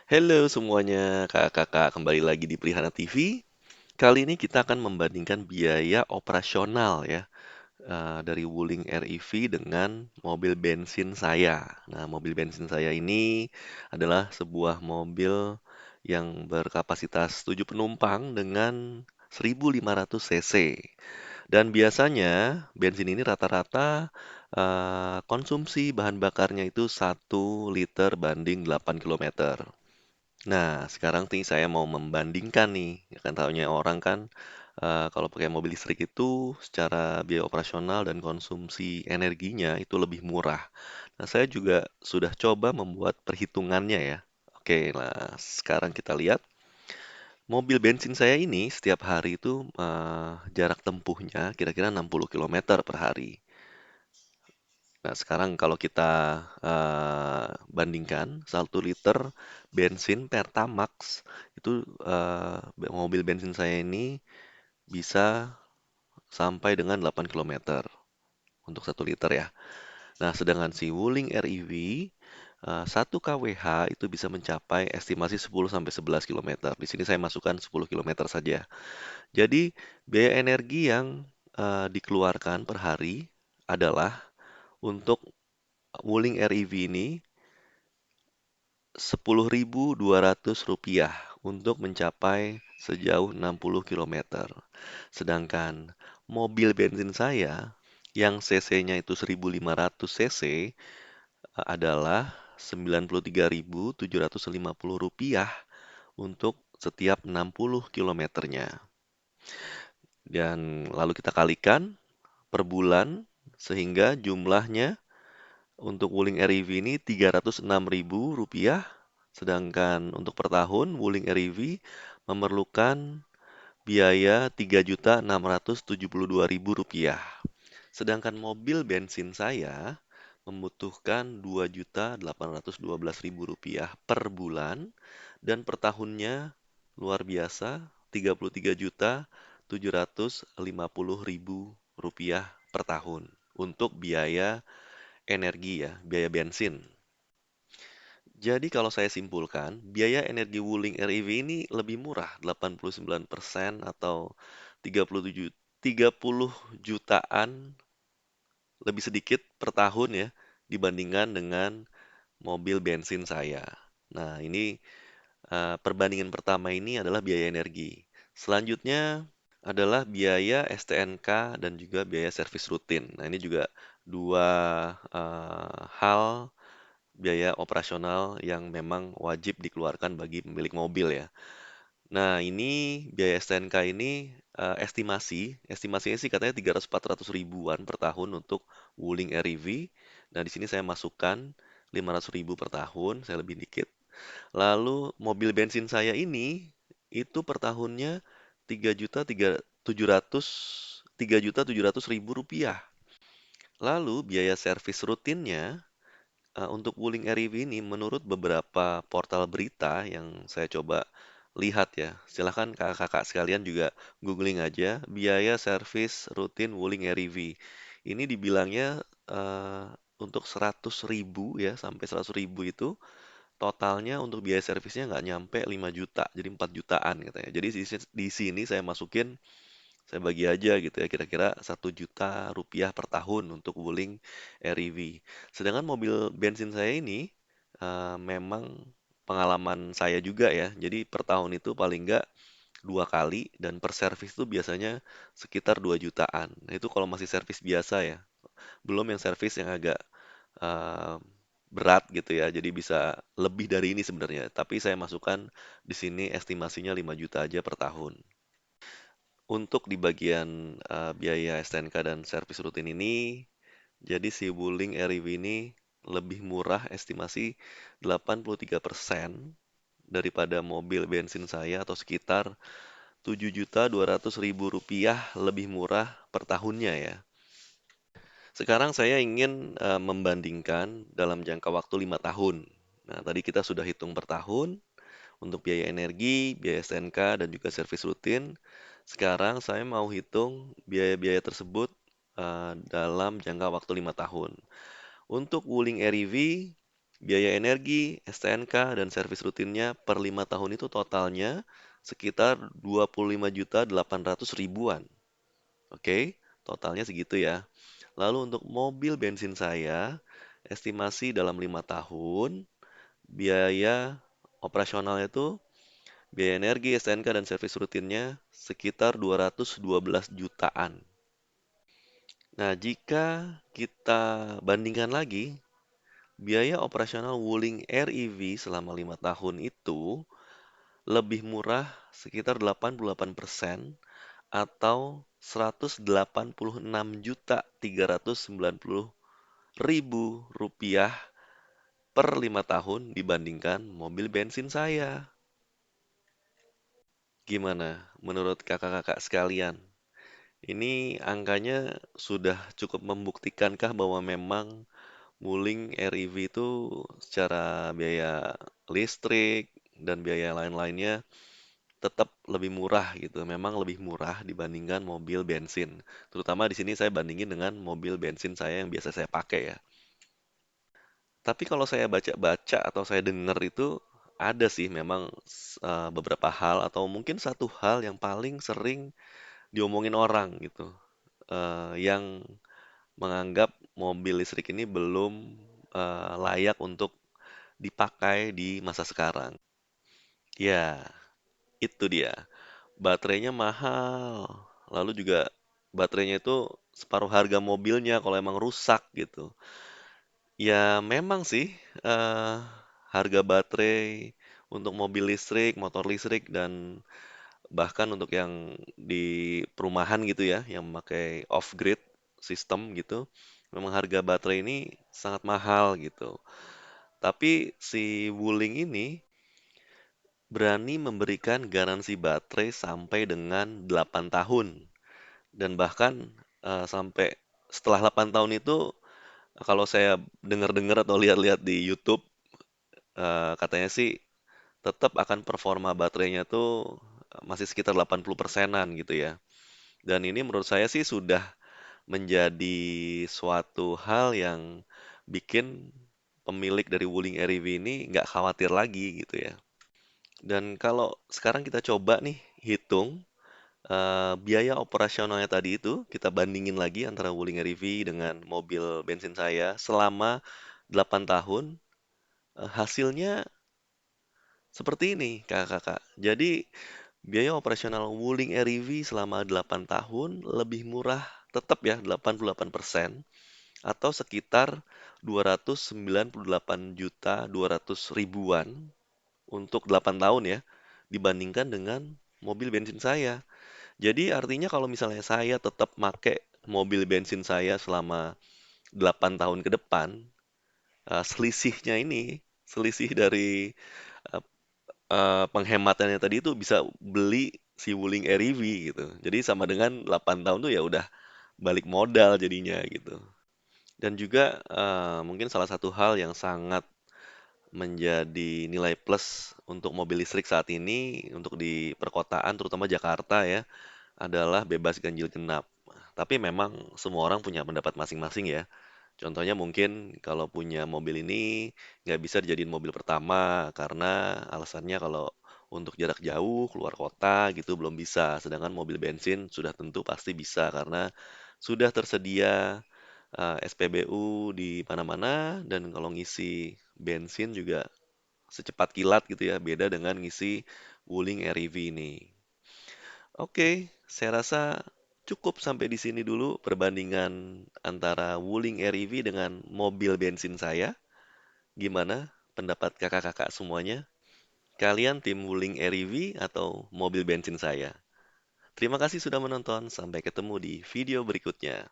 Halo semuanya, kakak-kakak kembali lagi di Prihana TV. Kali ini kita akan membandingkan biaya operasional ya dari Wuling REV dengan mobil bensin saya. Nah, mobil bensin saya ini adalah sebuah mobil yang berkapasitas 7 penumpang dengan 1.500 cc. Dan biasanya bensin ini rata-rata konsumsi bahan bakarnya itu 1 liter banding 8 kilometer. Nah, sekarang nih saya mau membandingkan nih. Ya kan tahunya orang kan kalau pakai mobil listrik itu secara biaya operasional dan konsumsi energinya itu lebih murah. Nah, saya juga sudah coba membuat perhitungannya ya. Oke, nah sekarang kita lihat mobil bensin saya ini setiap hari itu jarak tempuhnya kira-kira 60 kilometer per hari. Nah, sekarang kalau kita bandingkan 1 liter bensin Pertamax itu mobil bensin saya ini bisa sampai dengan 8 kilometer untuk 1 liter ya. Nah, sedangkan si Wuling REV 1 kWh itu bisa mencapai estimasi 10 sampai 11 kilometer. Di sini saya masukkan 10 kilometer saja. Jadi, biaya energi yang dikeluarkan per hari adalah untuk Wuling REV ini Rp10.200 untuk mencapai sejauh 60 kilometer. Sedangkan mobil bensin saya yang cc-nya itu 1.500 cc adalah Rp93.750 untuk setiap 60 kilometernya. Dan lalu kita kalikan per bulan sehingga jumlahnya untuk Wuling REV ini Rp306.000, sedangkan untuk per tahun Wuling REV memerlukan biaya Rp3.672.000. Sedangkan mobil bensin saya membutuhkan Rp2.812.000 per bulan dan per tahunnya luar biasa Rp33.750.000 per tahun untuk biaya energi ya, biaya bensin. Jadi kalau saya simpulkan, biaya energi Wuling REV ini lebih murah, 89% atau 37 30 jutaan lebih sedikit per tahun ya dibandingkan dengan mobil bensin saya. Nah, ini perbandingan pertama ini adalah biaya energi. Selanjutnya adalah biaya STNK dan juga biaya servis rutin. Nah, ini juga dua hal biaya operasional yang memang wajib dikeluarkan bagi pemilik mobil ya. Nah, ini biaya STNK ini estimasinya sih katanya 300-400 ribuan per tahun untuk Wuling REV. Nah, di sini saya masukkan 500 ribu per tahun, saya lebih dikit. Lalu mobil bensin saya ini itu per tahunnya 3.700.000 Lalu biaya servis rutinnya untuk Wuling REV ini menurut beberapa portal berita yang saya coba lihat ya, silahkan kakak-kakak sekalian juga googling aja biaya servis rutin Wuling REV. Ini dibilangnya untuk 100.000 ya, sampai 100.000 itu totalnya untuk biaya servisnya nggak nyampe 5 juta, jadi 4 jutaan katanya. Jadi di sini saya bagi aja gitu ya, kira-kira 1 juta rupiah per tahun untuk Wuling REV. Sedangkan mobil bensin saya ini memang pengalaman saya juga ya. Jadi per tahun itu paling nggak 2 kali dan per servis itu biasanya sekitar 2 jutaan. Nah, itu kalau masih servis biasa ya. Belum yang servis yang agak eh, berat gitu ya. Jadi bisa lebih dari ini sebenarnya. Tapi saya masukkan di sini estimasinya 5 juta aja per tahun. Untuk di bagian biaya STNK dan servis rutin ini, jadi si Wuling REV ini lebih murah estimasi 83% daripada mobil bensin saya atau sekitar Rp7.200.000 lebih murah per tahunnya ya. Sekarang saya ingin membandingkan dalam jangka waktu 5 tahun. Nah, tadi kita sudah hitung per tahun untuk biaya energi, biaya STNK, dan juga servis rutin. Sekarang saya mau hitung biaya-biaya tersebut dalam jangka waktu 5 tahun. Untuk Wuling REV, Biaya energi, STNK, dan servis rutinnya per 5 tahun itu totalnya sekitar 25.800 ribuan. Oke, totalnya segitu ya. Lalu untuk mobil bensin saya, estimasi dalam 5 tahun, biaya operasionalnya itu biaya energi, STNK, dan servis rutinnya sekitar 212 jutaan. Nah, jika kita bandingkan lagi, biaya operasional Wuling REV selama 5 tahun itu lebih murah sekitar 88% atau 186.390.000 rupiah per 5 tahun dibandingkan mobil bensin saya. Gimana menurut kakak-kakak sekalian? Ini angkanya sudah cukup membuktikankah bahwa memang Wuling REV itu secara biaya listrik dan biaya lain-lainnya tetap lebih murah gitu. Memang lebih murah dibandingkan mobil bensin. Terutama di sini saya bandingin dengan mobil bensin saya yang biasa saya pakai ya. Tapi kalau saya baca-baca atau saya dengar itu ada sih memang beberapa hal atau mungkin satu hal yang paling sering diomongin orang gitu. Yang menganggap mobil listrik ini belum layak untuk dipakai di masa sekarang. Ya, itu dia. Baterainya mahal. Lalu juga baterainya itu separuh harga mobilnya kalau emang rusak gitu. Ya memang sih eh, harga baterai untuk mobil listrik, motor listrik dan bahkan untuk yang di perumahan gitu ya, yang memakai off-grid sistem gitu, memang harga baterai ini sangat mahal gitu. Tapi si Wuling ini berani memberikan garansi baterai sampai dengan 8 tahun. Dan bahkan sampai setelah 8 tahun itu, kalau saya dengar-dengar atau lihat-lihat di YouTube, katanya sih tetap akan performa baterainya tuh masih sekitar 80 persenan gitu ya. Dan ini menurut saya sih sudah menjadi suatu hal yang bikin pemilik dari Wuling REV ini nggak khawatir lagi gitu ya. Dan kalau sekarang kita coba nih hitung biaya operasionalnya tadi itu, kita bandingin lagi antara Wuling REV dengan mobil bensin saya selama 8 tahun, hasilnya seperti ini, kakak-kakak. Jadi, biaya operasional Wuling REV selama 8 tahun lebih murah tetap ya 88% atau sekitar 298.200 ribuan untuk 8 tahun ya dibandingkan dengan mobil bensin saya. Jadi artinya kalau misalnya saya tetap make mobil bensin saya selama 8 tahun ke depan, selisihnya ini, selisih dari eh, penghematannya tadi itu bisa beli si Wuling REV gitu. Jadi sama dengan 8 tahun tuh ya udah balik modal jadinya gitu. Dan juga mungkin salah satu hal yang sangat menjadi nilai plus untuk mobil listrik saat ini untuk di perkotaan terutama Jakarta ya adalah bebas ganjil genap. Tapi memang semua orang punya pendapat masing-masing ya. Contohnya mungkin kalau punya mobil ini nggak bisa dijadiin mobil pertama karena alasannya kalau untuk jarak jauh keluar kota gitu belum bisa. Sedangkan mobil bensin sudah tentu pasti bisa karena sudah tersedia SPBU di mana-mana dan kalau ngisi bensin juga secepat kilat gitu ya. Beda dengan ngisi Wuling REV ini. Oke, saya rasa cukup sampai di sini dulu perbandingan antara Wuling REV dengan mobil bensin saya. Gimana pendapat kakak-kakak semuanya? Kalian tim Wuling REV atau mobil bensin saya? Terima kasih sudah menonton, sampai ketemu di video berikutnya.